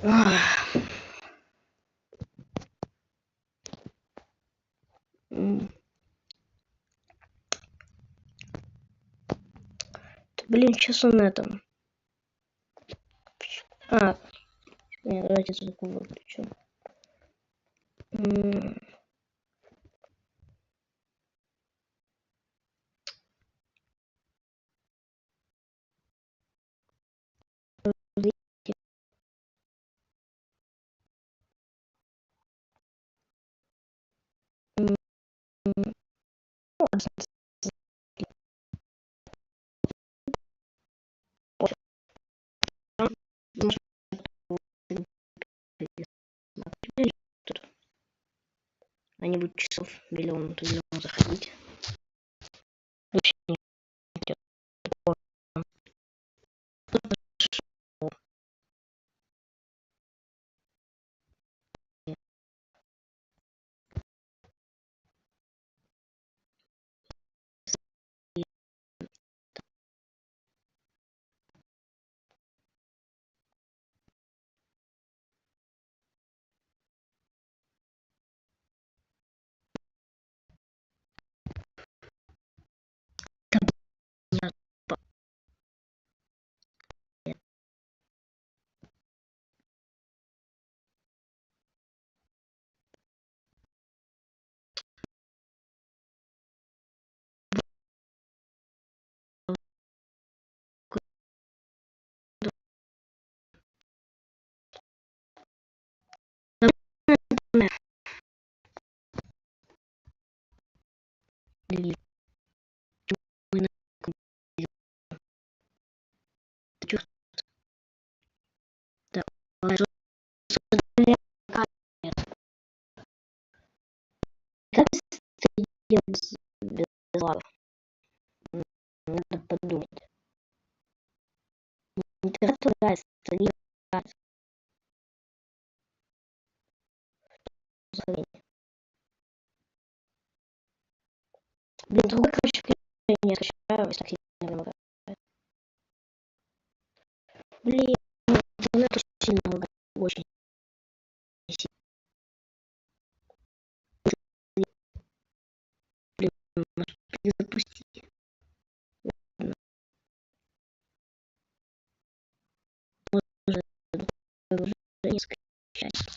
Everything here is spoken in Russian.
Ах. Блин, сейчас он этом. Нет, давайте звук выключу. А не будет часов миллион заходить. Вообще не идет. Как сделать без лагов? Надо подумать. Интернет ругается, не ругается. Блин, другой, короче, не скачаю, если так сильно лагает. Блин, интернет очень сильно лагает, очень сильно. Блин, может перезапустить. Может, уже не скачать.